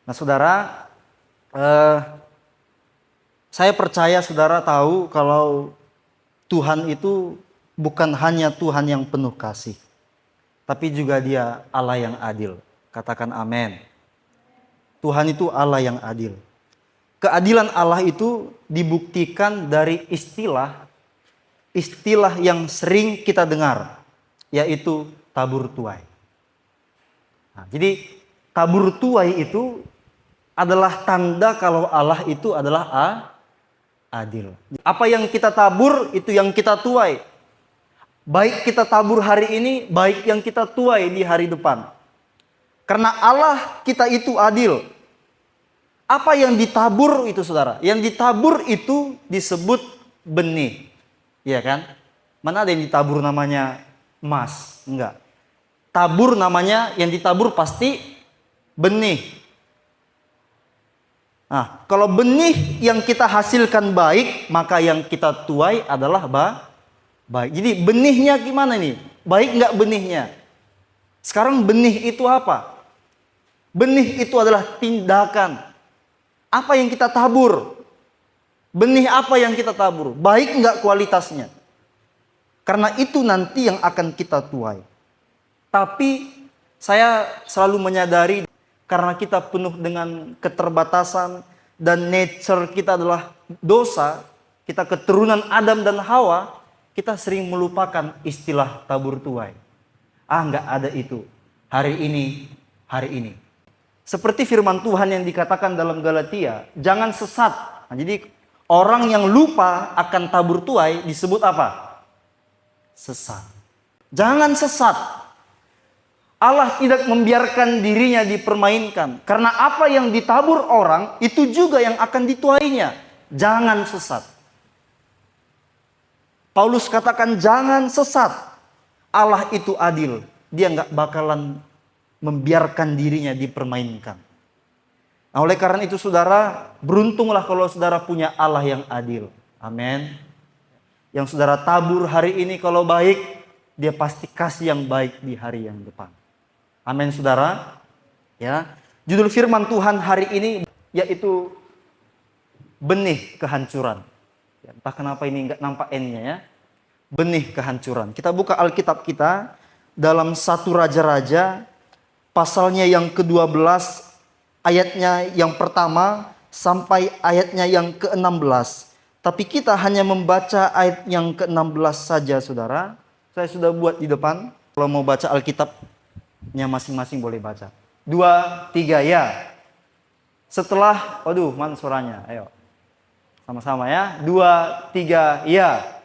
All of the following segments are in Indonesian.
Nah saudara, eh, saya percaya saudara tahu kalau Tuhan itu bukan hanya Tuhan yang penuh kasih, tapi juga Dia Allah yang adil. Katakan amin. Tuhan itu Allah yang adil. Keadilan Allah itu dibuktikan dari istilah yang sering kita dengar, yaitu tabur tuai. Nah, jadi tabur tuai itu adalah tanda kalau Allah itu adalah adil. Apa yang kita tabur itu yang kita tuai. Baik kita tabur hari ini, baik yang kita tuai di hari depan. Karena Allah kita itu adil. Apa yang ditabur itu saudara? Yang ditabur itu disebut benih. Iya kan? Mana ada yang ditabur namanya emas? Enggak. Tabur namanya, yang ditabur pasti benih. Nah, kalau benih yang kita hasilkan baik, maka yang kita tuai adalah baik. Jadi benihnya gimana nih? Baik nggak benihnya? Sekarang benih itu apa? Benih itu adalah tindakan. Apa yang kita tabur? Benih apa yang kita tabur? Baik nggak kualitasnya? Karena itu nanti yang akan kita tuai. Tapi saya selalu menyadari karena kita penuh dengan keterbatasan dan nature kita adalah dosa, kita keturunan Adam dan Hawa, kita sering melupakan istilah tabur tuai. Nggak ada itu. Hari ini. Seperti firman Tuhan yang dikatakan dalam Galatia, jangan sesat. Nah, jadi orang yang lupa akan tabur tuai disebut apa? Sesat. Jangan sesat. Allah tidak membiarkan dirinya dipermainkan. Karena apa yang ditabur orang, itu juga yang akan dituainya. Jangan sesat. Paulus katakan jangan sesat. Allah itu adil. Dia nggak bakalan membiarkan dirinya dipermainkan. Nah, oleh karena itu saudara, beruntunglah kalau saudara punya Allah yang adil. Amin. Yang saudara tabur hari ini kalau baik, Dia pasti kasih yang baik di hari yang depan. Amin saudara. Ya. Judul firman Tuhan hari ini yaitu benih kehancuran. Ya, entah kenapa ini enggak nampak N-nya ya. Benih kehancuran. Kita buka Alkitab kita dalam 1 Raja-Raja pasalnya yang ke-12 ayatnya yang pertama sampai ayatnya yang ke-16. Tapi kita hanya membaca ayat yang ke-16 saja saudara. Saya sudah buat di depan. Kalau mau baca Alkitabnya masing-masing boleh baca. 2, 3 ya. Setelah, mana suaranya? Ayo. Sama-sama ya. 2, 3 ya.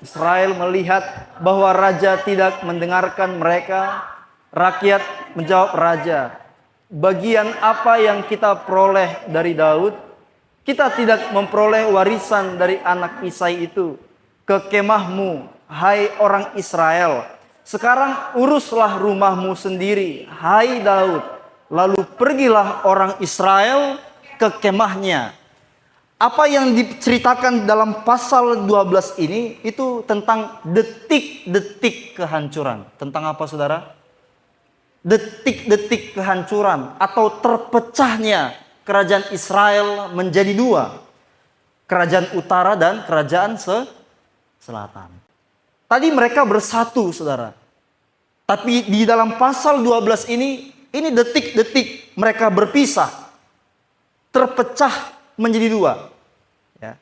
Israel melihat bahwa raja tidak mendengarkan mereka. Rakyat menjawab raja, bagian apa yang kita peroleh dari Daud? Kita tidak memperoleh warisan dari anak Isai itu. Ke kemahmu, hai orang Israel. Sekarang uruslah rumahmu sendiri, hai Daud. Lalu pergilah orang Israel ke kemahnya. Apa yang diceritakan dalam pasal 12 ini itu tentang detik-detik kehancuran. Tentang apa saudara? Detik-detik kehancuran atau terpecahnya kerajaan Israel menjadi dua. Kerajaan utara dan kerajaan selatan. Tadi mereka bersatu saudara. Tapi di dalam pasal 12 ini detik-detik mereka berpisah. Terpecah menjadi dua. Ya.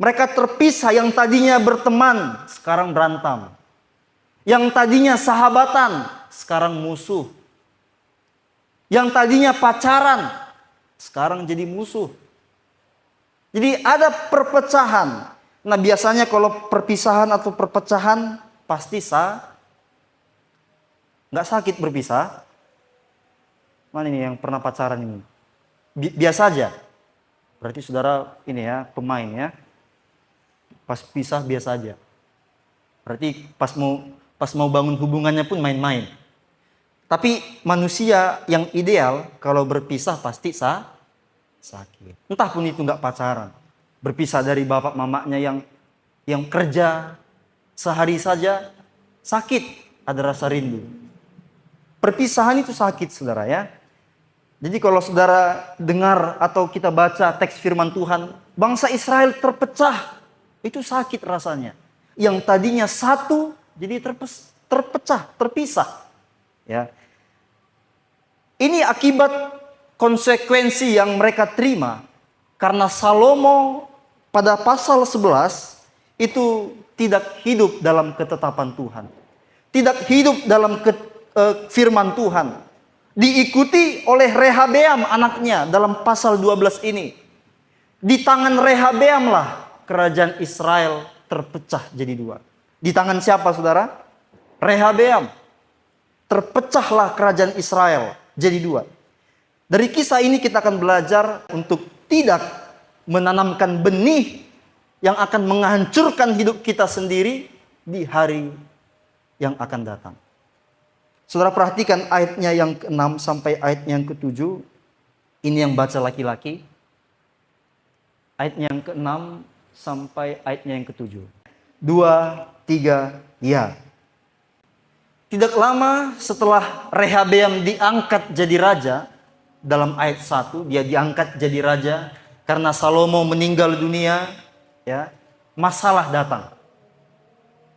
Mereka terpisah, yang tadinya berteman sekarang berantem. Yang tadinya sahabatan sekarang musuh. Yang tadinya pacaran sekarang jadi musuh. Jadi ada perpecahan. Nah biasanya kalau perpisahan atau perpecahan pasti nggak sakit berpisah. Mana ini yang pernah pacaran ini? Biasa aja. Berarti saudara ini ya pemain ya. Pas pisah biasa aja. Berarti pas mau bangun hubungannya pun main-main. Tapi manusia yang ideal kalau berpisah pasti sakit. Entah pun itu nggak pacaran. Berpisah dari bapak mamanya yang kerja sehari saja sakit, ada rasa rindu. Perpisahan itu sakit saudara ya. Jadi kalau saudara dengar atau kita baca teks firman Tuhan, bangsa Israel terpecah. Itu sakit rasanya. Yang tadinya satu, jadi terpecah, terpisah. Ya. Ini akibat konsekuensi yang mereka terima. Karena Salomo pada pasal 11 itu tidak hidup dalam ketetapan Tuhan. Tidak hidup dalam firman Tuhan. Diikuti oleh Rehabeam anaknya dalam pasal 12 ini. Di tangan Rehabeamlah kerajaan Israel terpecah jadi dua. Di tangan siapa saudara? Rehabeam. Terpecahlah kerajaan Israel jadi dua. Dari kisah ini kita akan belajar untuk tidak menanamkan benih yang akan menghancurkan hidup kita sendiri di hari yang akan datang. Saudara perhatikan ayatnya yang ke-6 sampai ayatnya yang ke-7. Ini yang baca laki-laki. Ayatnya yang ke-6 sampai ayatnya yang ke-7. 2, 3, ya. Tidak lama setelah Rehabeam diangkat jadi raja, dalam ayat 1 dia diangkat jadi raja karena Salomo meninggal dunia, ya. Masalah datang.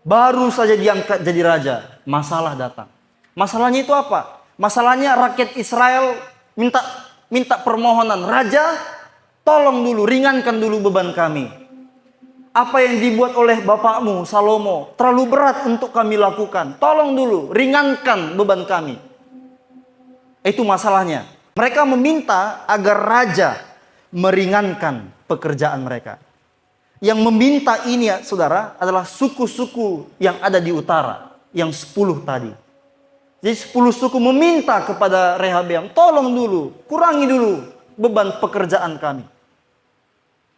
Baru saja diangkat jadi raja, masalah datang. Masalahnya itu apa? Masalahnya rakyat Israel minta permohonan, raja, tolong dulu, ringankan dulu beban kami. Apa yang dibuat oleh bapakmu Salomo terlalu berat untuk kami lakukan. Tolong dulu, ringankan beban kami. Itu masalahnya. Mereka meminta agar raja meringankan pekerjaan mereka. Yang meminta ini ya saudara adalah suku-suku yang ada di utara. Yang 10 tadi. Jadi 10 suku meminta kepada Rehabeam, tolong dulu, kurangi dulu beban pekerjaan kami.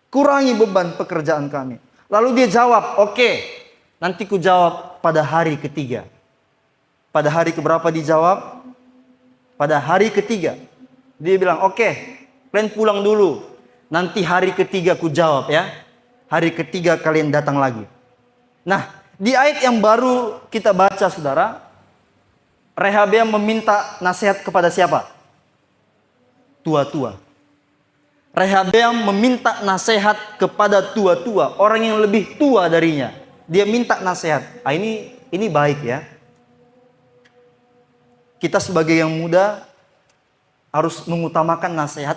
Kurangi beban pekerjaan kami. Lalu dia jawab, oke, nanti ku jawab pada hari ketiga. Pada hari keberapa dijawab? Pada hari ketiga. Dia bilang, oke, kalian pulang dulu. Nanti hari ketiga ku jawab ya. Hari ketiga kalian datang lagi. Nah, di ayat yang baru kita baca saudara, Rehabeam meminta nasihat kepada siapa? Tua-tua. Rehabeam meminta nasihat kepada tua-tua, orang yang lebih tua darinya. Dia minta nasihat. Ini baik ya. Kita sebagai yang muda harus mengutamakan nasihat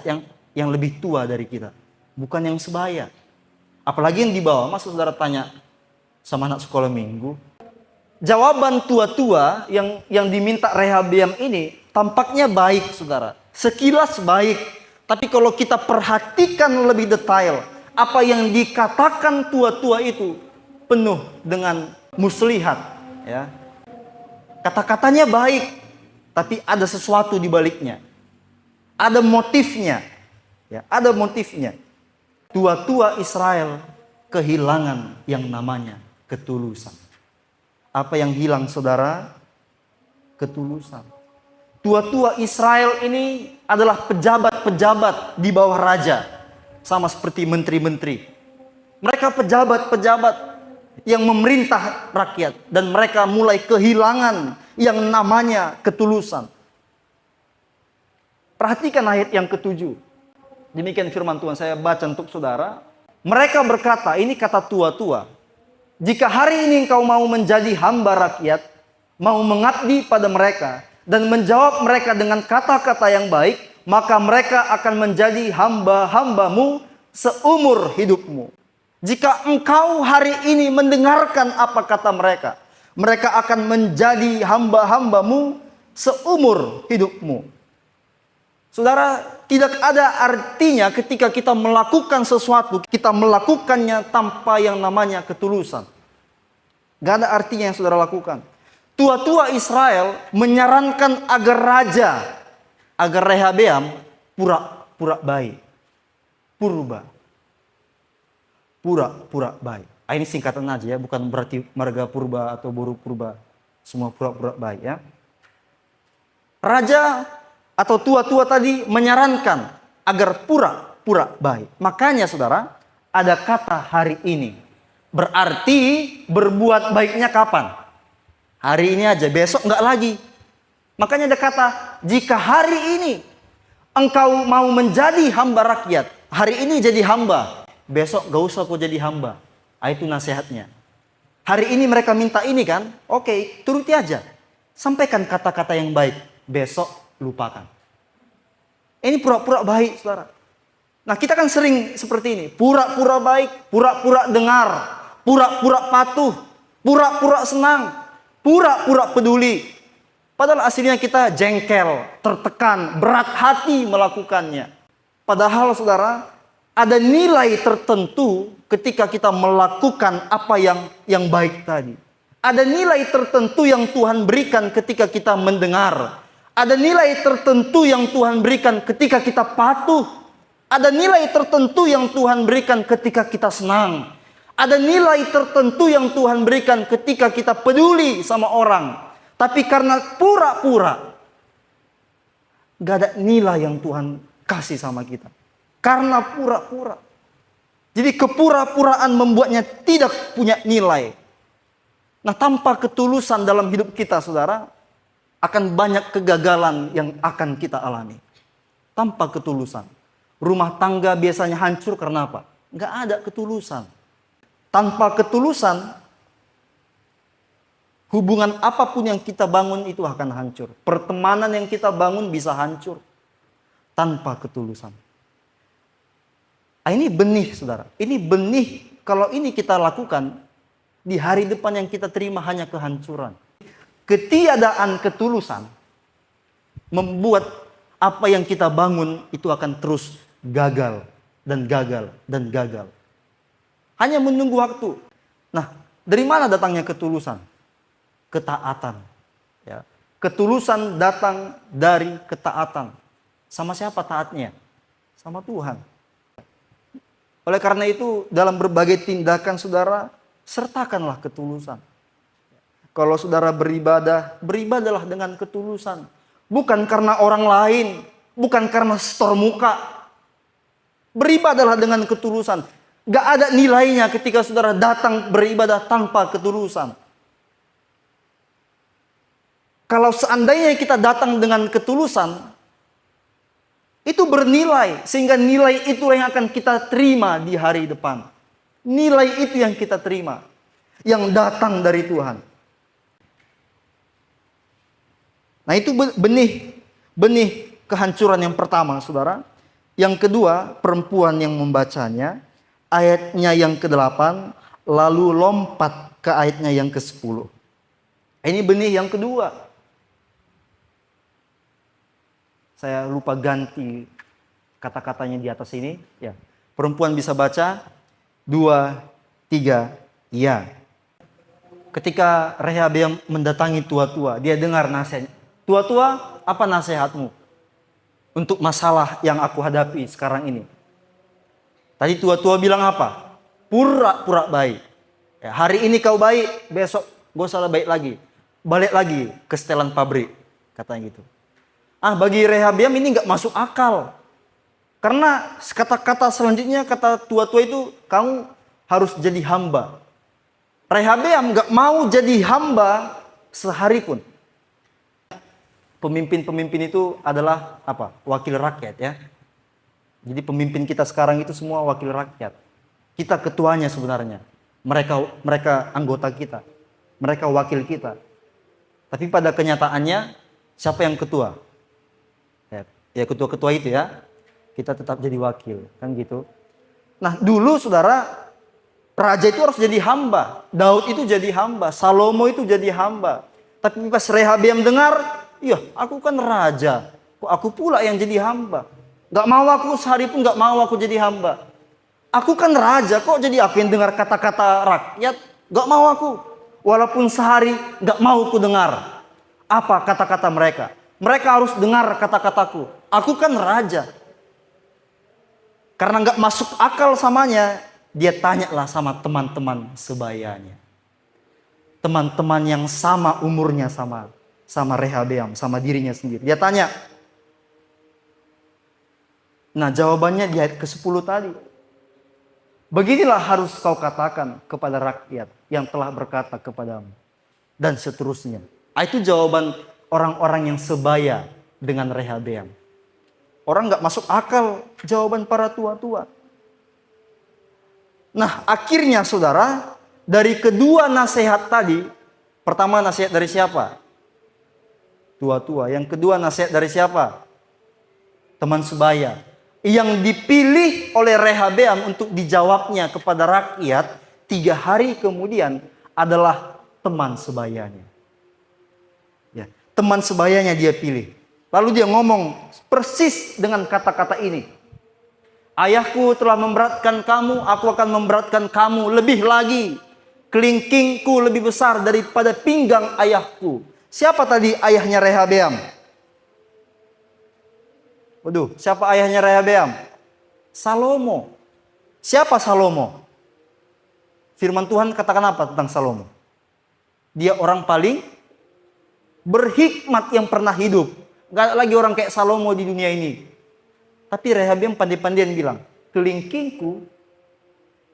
yang lebih tua dari kita, bukan yang sebaya. Apalagi yang di bawah. Masa saudara tanya sama anak sekolah minggu? Jawaban tua-tua yang diminta Rehabeam ini tampaknya baik saudara. Sekilas baik. Tapi kalau kita perhatikan lebih detail. Apa yang dikatakan tua-tua itu penuh dengan muslihat. Ya. Kata-katanya baik. Tapi ada sesuatu di baliknya. Ada motifnya. Ya, ada motifnya. Tua-tua Israel kehilangan yang namanya ketulusan. Apa yang hilang saudara? Ketulusan. Tua-tua Israel ini adalah pejabat-pejabat di bawah raja. Sama seperti menteri-menteri. Mereka pejabat-pejabat yang memerintah rakyat. Dan mereka mulai kehilangan yang namanya ketulusan. Perhatikan ayat yang ke-7. Demikian firman Tuhan, saya baca untuk saudara. Mereka berkata, ini kata tua-tua. Jika hari ini engkau mau menjadi hamba rakyat, mau mengabdi pada mereka, dan menjawab mereka dengan kata-kata yang baik, maka mereka akan menjadi hamba-hambamu seumur hidupmu. Jika engkau hari ini mendengarkan apa kata mereka, mereka akan menjadi hamba-hambamu seumur hidupmu. Saudara, tidak ada artinya ketika kita melakukan sesuatu, kita melakukannya tanpa yang namanya ketulusan. Gak ada artinya yang saudara lakukan. Tua-tua Israel menyarankan agar Rehabeam pura-pura baik. Pura-pura baik. Ini singkatan aja ya, bukan berarti marga purba atau buruk purba. Semua pura-pura baik ya. Raja atau tua-tua tadi menyarankan agar pura-pura baik. Makanya saudara, ada kata hari ini. Berarti berbuat baiknya kapan? Hari ini aja, besok enggak lagi. Makanya ada kata, jika hari ini Engkau mau menjadi hamba rakyat. Hari ini jadi hamba. Besok gak usah kau jadi hamba. Itu nasihatnya. Hari ini mereka minta ini kan. Oke, turuti aja. Sampaikan kata-kata yang baik. Besok lupakan. Ini pura-pura baik, saudara. Nah, kita kan sering seperti ini. Pura-pura baik, pura-pura dengar, pura-pura patuh, pura-pura senang, pura-pura peduli. Padahal aslinya kita jengkel, tertekan, berat hati melakukannya. Padahal, saudara, ada nilai tertentu ketika kita melakukan apa yang baik tadi. Ada nilai tertentu yang Tuhan berikan ketika kita mendengar. Ada nilai tertentu yang Tuhan berikan ketika kita patuh. Ada nilai tertentu yang Tuhan berikan ketika kita senang. Ada nilai tertentu yang Tuhan berikan ketika kita peduli sama orang. Tapi karena pura-pura, gak ada nilai yang Tuhan kasih sama kita. Karena pura-pura. Jadi kepura-puraan membuatnya tidak punya nilai. Nah, tanpa ketulusan dalam hidup kita, saudara, akan banyak kegagalan yang akan kita alami. Tanpa ketulusan. Rumah tangga biasanya hancur karena apa? Nggak ada ketulusan. Tanpa ketulusan, hubungan apapun yang kita bangun itu akan hancur. Pertemanan yang kita bangun bisa hancur. Tanpa ketulusan. Ini benih, saudara. Ini benih, kalau ini kita lakukan, di hari depan yang kita terima hanya kehancuran. Ketiadaan ketulusan membuat apa yang kita bangun itu akan terus gagal dan gagal dan gagal. Hanya menunggu waktu. Nah, dari mana datangnya ketulusan? Ketaatan. Ya. Ketulusan datang dari ketaatan. Sama siapa taatnya? Sama Tuhan. Oleh karena itu, dalam berbagai tindakan saudara, sertakanlah ketulusan. Kalau saudara beribadah, beribadahlah dengan ketulusan. Bukan karena orang lain, bukan karena setor muka. Beribadahlah dengan ketulusan. Gak ada nilainya ketika saudara datang beribadah tanpa ketulusan. Kalau seandainya kita datang dengan ketulusan, itu bernilai. Sehingga nilai itu yang akan kita terima di hari depan. Nilai itu yang kita terima. Yang datang dari Tuhan. Nah, itu benih kehancuran yang pertama, saudara. Yang kedua, perempuan yang membacanya, ayatnya yang ke-8, lalu lompat ke ayatnya yang ke-10. Ini benih yang kedua. Saya lupa ganti kata-katanya di atas ini. Ya, perempuan bisa baca, 2, 3, ya. Ketika Rehabeam mendatangi tua-tua, dia dengar nasihat. Tua-tua, apa nasihatmu untuk masalah yang aku hadapi sekarang ini? Tadi tua-tua bilang apa? Pura-pura baik. Ya, hari ini kau baik, besok gak usah baik lagi. Balik lagi ke setelan pabrik, katanya gitu. Bagi Rehabeam ini gak masuk akal. Karena kata-kata selanjutnya, kata tua-tua itu, kamu harus jadi hamba. Rehabeam gak mau jadi hamba sehari pun. Pemimpin-pemimpin itu adalah apa? Wakil rakyat, ya. Jadi pemimpin kita sekarang itu semua wakil rakyat. Kita ketuanya sebenarnya. Mereka anggota kita. Mereka wakil kita. Tapi pada kenyataannya siapa yang ketua? Ya ketua-ketua itu ya. Kita tetap jadi wakil, kan gitu. Nah, dulu saudara, raja itu harus jadi hamba. Daud itu jadi hamba, Salomo itu jadi hamba. Tapi pas Rehabeam dengar, iya, aku kan raja. Kok aku pula yang jadi hamba? Gak mau aku sehari pun gak mau aku jadi hamba. Aku kan raja, kok jadi aku yang dengar kata-kata rakyat? Gak mau aku. Walaupun sehari gak mau aku dengar. Apa kata-kata mereka? Mereka harus dengar kata-kataku. Aku kan raja. Karena gak masuk akal samanya, dia tanyalah sama teman-teman sebayanya. Teman-teman yang sama umurnya sama Rehabeam, sama dirinya sendiri. Dia tanya. Nah, jawabannya di ayat ke-10 tadi. Beginilah harus kau katakan kepada rakyat yang telah berkata kepadamu. Dan seterusnya. Itu jawaban orang-orang yang sebaya dengan Rehabeam. Orang nggak masuk akal jawaban para tua-tua. Nah, akhirnya saudara, dari kedua nasihat tadi, pertama nasihat dari siapa? Tua-tua. Yang kedua nasihat dari siapa? Teman sebaya. Yang dipilih oleh Rehabeam untuk dijawabnya kepada rakyat 3 hari kemudian adalah teman sebayanya. Ya, teman sebayanya dia pilih. Lalu dia ngomong persis dengan kata-kata ini. Ayahku telah memberatkan kamu, aku akan memberatkan kamu lebih lagi. Kelingkingku lebih besar daripada pinggang ayahku. Siapa tadi ayahnya Rehabeam? Waduh, siapa ayahnya Rehabeam? Salomo. Siapa Salomo? Firman Tuhan katakan apa tentang Salomo? Dia orang paling berhikmat yang pernah hidup. Gak ada lagi orang kayak Salomo di dunia ini. Tapi Rehabeam pandai-pandaian bilang, kelingkingku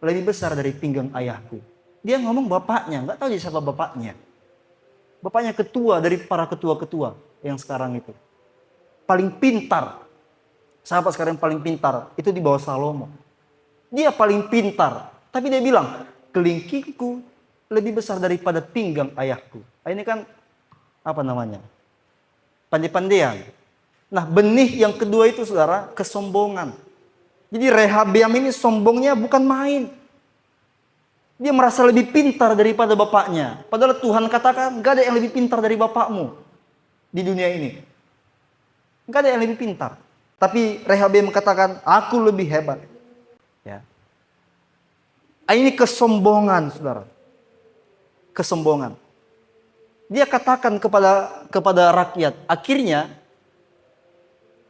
lebih besar dari pinggang ayahku. Dia ngomong bapaknya, gak tahu dia siapa bapaknya. Bapaknya ketua dari para ketua-ketua yang sekarang itu. Paling pintar. Sahabat sekarang yang paling pintar itu di bawah Salomo. Dia paling pintar. Tapi dia bilang, kelingkingku lebih besar daripada pinggang ayahku. Ini kan apa namanya? Pandai-pandaian. Nah, benih yang kedua itu saudara, kesombongan. Jadi Rehabeam ini sombongnya bukan main. Dia merasa lebih pintar daripada bapaknya. Padahal Tuhan katakan, gak ada yang lebih pintar dari bapakmu di dunia ini. Gak ada yang lebih pintar. Tapi Rehabeam mengatakan, aku lebih hebat. Ya. Ini kesombongan, saudara. Kesombongan. Dia katakan kepada rakyat, akhirnya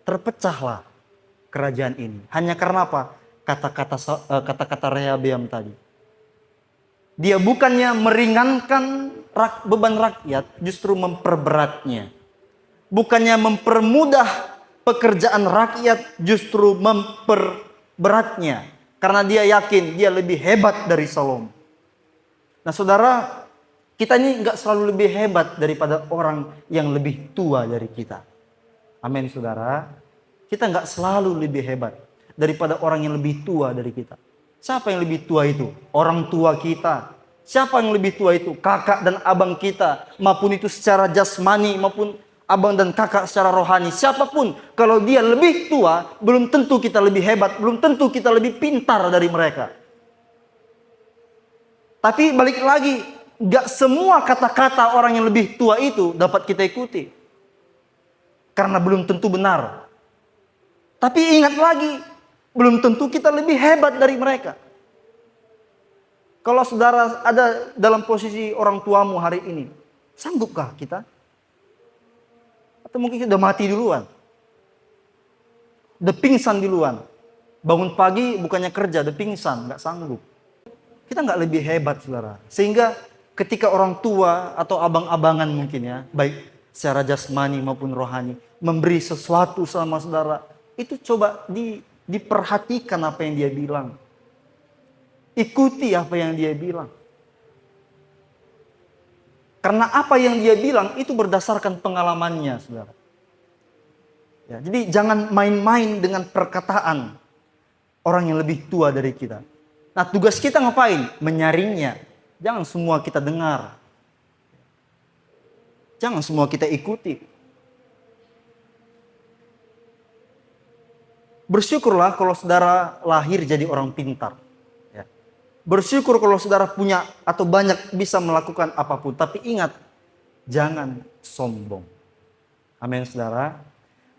terpecahlah kerajaan ini. Hanya karena apa? Kata-kata Rehabeam tadi. Dia bukannya meringankan beban rakyat, justru memperberatnya. Bukannya mempermudah pekerjaan rakyat, justru memperberatnya. Karena dia yakin dia lebih hebat dari Salomo. Nah saudara, kita ini nggak selalu lebih hebat daripada orang yang lebih tua dari kita. Amin saudara. Kita nggak selalu lebih hebat daripada orang yang lebih tua dari kita. Siapa yang lebih tua itu? Orang tua kita. Siapa yang lebih tua itu? Kakak dan abang kita. Maupun itu secara jasmani maupun abang dan kakak secara rohani. Siapapun kalau dia lebih tua, belum tentu kita lebih hebat, belum tentu kita lebih pintar dari mereka. Tapi balik lagi, gak semua kata-kata orang yang lebih tua itu dapat kita ikuti. Karena belum tentu benar. Tapi ingat lagi, belum tentu kita lebih hebat dari mereka. Kalau saudara ada dalam posisi orang tuamu hari ini, sanggupkah kita? Atau mungkin kita udah mati duluan? Udah pingsan duluan. Bangun pagi bukannya kerja, udah pingsan, gak sanggup. Kita gak lebih hebat saudara. Sehingga ketika orang tua atau abang-abangan mungkin ya, baik secara jasmani maupun rohani, memberi sesuatu sama saudara, itu coba diperhatikan apa yang dia bilang. Ikuti apa yang dia bilang. Karena apa yang dia bilang itu berdasarkan pengalamannya, saudara. Ya, jadi jangan main-main dengan perkataan orang yang lebih tua dari kita. Nah, tugas kita ngapain? Menyaringnya. Jangan semua kita dengar. Jangan semua kita ikuti. Bersyukurlah kalau saudara lahir jadi orang pintar. Ya. Bersyukur kalau saudara punya atau banyak bisa melakukan apapun. Tapi ingat, jangan sombong. Amin saudara.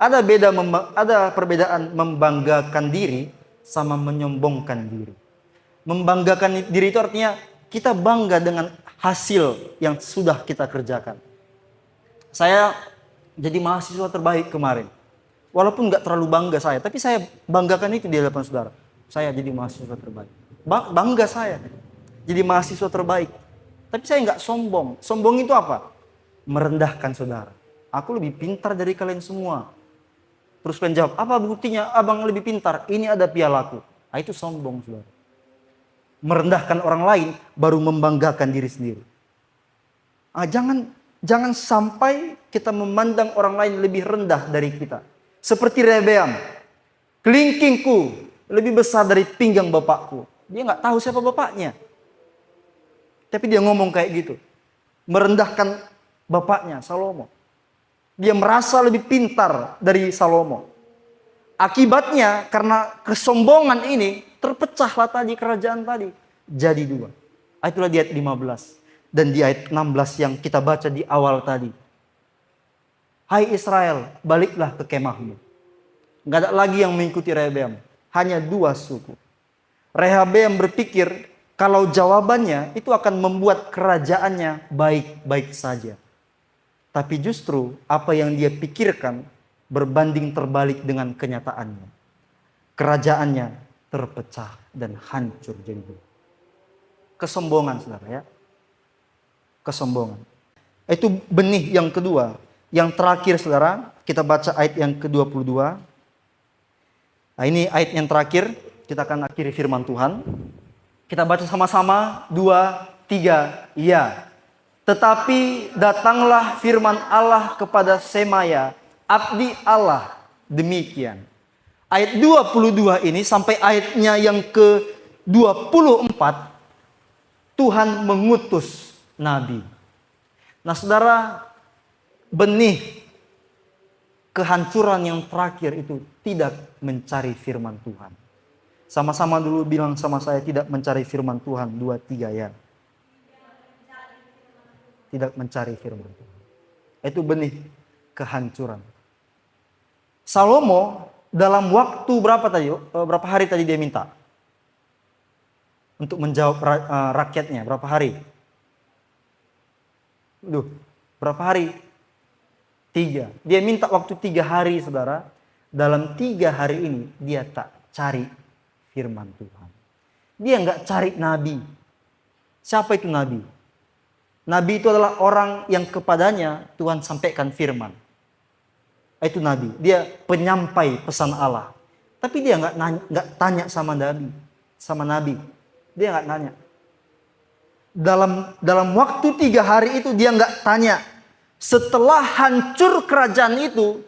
Ada perbedaan membanggakan diri sama menyombongkan diri. Membanggakan diri itu artinya kita bangga dengan hasil yang sudah kita kerjakan. Saya jadi mahasiswa terbaik kemarin. Walaupun gak terlalu bangga saya, tapi saya banggakan itu di hadapan saudara. Saya jadi mahasiswa terbaik. Bangga saya jadi mahasiswa terbaik. Tapi saya gak sombong. Sombong itu apa? Merendahkan saudara. Aku lebih pintar dari kalian semua. Terus kalian jawab, apa buktinya abang lebih pintar? Ini ada pialaku. Nah, itu sombong saudara. Merendahkan orang lain baru membanggakan diri sendiri. Jangan sampai kita memandang orang lain lebih rendah dari kita. Seperti Rehabeam. Kelingkingku lebih besar dari pinggang bapakku. Dia nggak tahu siapa bapaknya. Tapi dia ngomong kayak gitu. Merendahkan bapaknya, Salomo. Dia merasa lebih pintar dari Salomo. Akibatnya karena kesombongan ini terpecahlah tadi kerajaan tadi. Jadi dua. Itulah di ayat 15. Dan di ayat 16 yang kita baca di awal tadi. Hai Israel, baliklah ke kemahmu. Gak ada lagi yang mengikuti Rehabeam. Hanya dua suku. Rehabeam berpikir kalau jawabannya itu akan membuat kerajaannya baik-baik saja. Tapi justru apa yang dia pikirkan berbanding terbalik dengan kenyataannya. Kerajaannya terpecah dan hancur jadi dua. Kesombongan, saudara ya. Kesombongan. Itu benih yang kedua. Yang terakhir, saudara, kita baca ayat yang ke-22. Nah, ini ayat yang terakhir, kita akan akhiri firman Tuhan. Kita baca sama-sama, 2, 3, iya. Tetapi datanglah firman Allah kepada Semaya, abdi Allah, demikian. Ayat 22 ini sampai ayatnya yang ke-24, Tuhan mengutus nabi. Nah, saudara, benih kehancuran yang terakhir itu tidak mencari firman Tuhan. Sama-sama dulu bilang sama saya, tidak mencari firman Tuhan. 2, 3 ya. Tidak mencari firman Tuhan. Itu benih kehancuran. Salomo dalam waktu berapa hari tadi dia minta? Untuk menjawab rakyatnya, berapa hari? Berapa hari? 3. Dia minta waktu 3 hari, saudara. Dalam 3 hari ini dia tak cari firman Tuhan. Dia nggak cari nabi. Siapa itu nabi? Nabi itu adalah orang yang kepadanya Tuhan sampaikan firman. Itu nabi. Dia penyampai pesan Allah. Tapi dia nggak tanya sama nabi. Dia nggak nanya. Dalam waktu 3 hari itu dia nggak tanya. Setelah hancur kerajaan itu,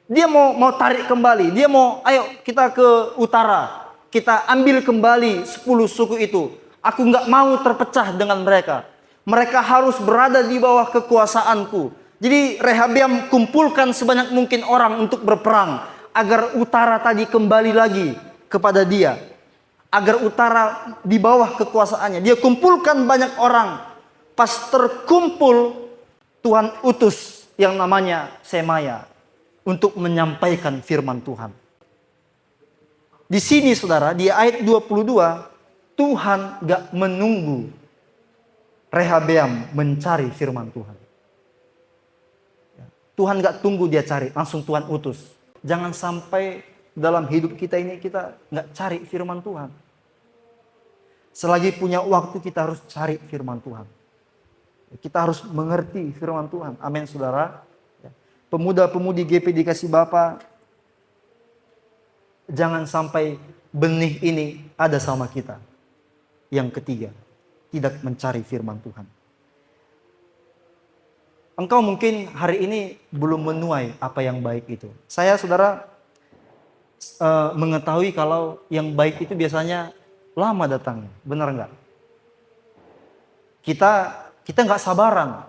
dia mau tarik kembali. Dia mau, ayo kita ke utara. Kita ambil kembali 10 suku itu. Aku nggak mau terpecah dengan mereka. Mereka harus berada di bawah kekuasaanku. Jadi Rehabeam kumpulkan sebanyak mungkin orang untuk berperang. Agar utara tadi kembali lagi kepada dia. Agar utara di bawah kekuasaannya. Dia kumpulkan banyak orang. Pas terkumpul, Tuhan utus yang namanya Semaya untuk menyampaikan firman Tuhan. Di sini, saudara, di ayat 22, Tuhan gak menunggu Rehabeam mencari firman Tuhan. Tuhan gak tunggu dia cari, langsung Tuhan utus. Jangan sampai dalam hidup kita ini kita gak cari firman Tuhan. Selagi punya waktu kita harus cari firman Tuhan. Kita harus mengerti firman Tuhan. Amin, saudara. Pemuda-pemudi GP dikasih Bapa, jangan sampai benih ini ada sama kita. Yang ketiga, tidak mencari firman Tuhan. Engkau mungkin hari ini belum menuai apa yang baik itu. Saya, saudara, mengetahui kalau yang baik itu biasanya lama datangnya. Benar enggak? Kita nggak sabaran.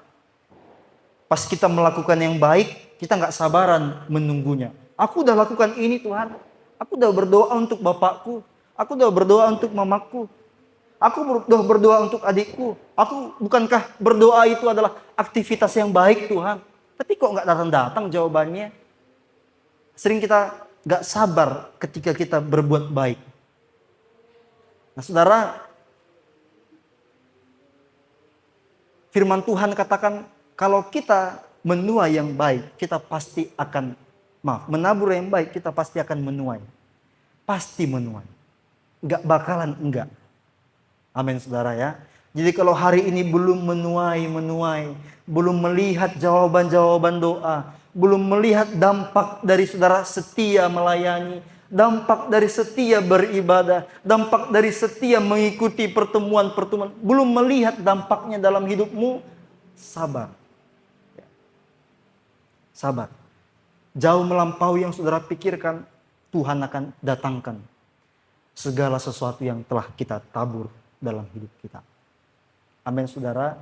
Pas kita melakukan yang baik, kita nggak sabaran menunggunya. Aku udah lakukan ini, Tuhan. Aku udah berdoa untuk bapakku. Aku udah berdoa untuk mamaku. Aku udah berdoa untuk adikku. Bukankah berdoa itu adalah aktivitas yang baik, Tuhan? Tapi kok nggak datang-datang jawabannya? Sering kita nggak sabar ketika kita berbuat baik. Nah, saudara, firman Tuhan katakan, kalau kita menuai yang baik, kita pasti akan, menabur yang baik, kita pasti akan menuai. Pasti menuai. Enggak bakalan enggak. Amin, saudara ya. Jadi kalau hari ini belum menuai, belum melihat jawaban-jawaban doa, belum melihat dampak dari saudara setia melayani, dampak dari setia beribadah, dampak dari setia mengikuti pertemuan-pertemuan, belum melihat dampaknya dalam hidupmu, sabar. Sabar. jauh melampaui yang saudara pikirkan, Tuhan akan datangkan segala sesuatu yang telah kita tabur dalam hidup kita. Amin saudara.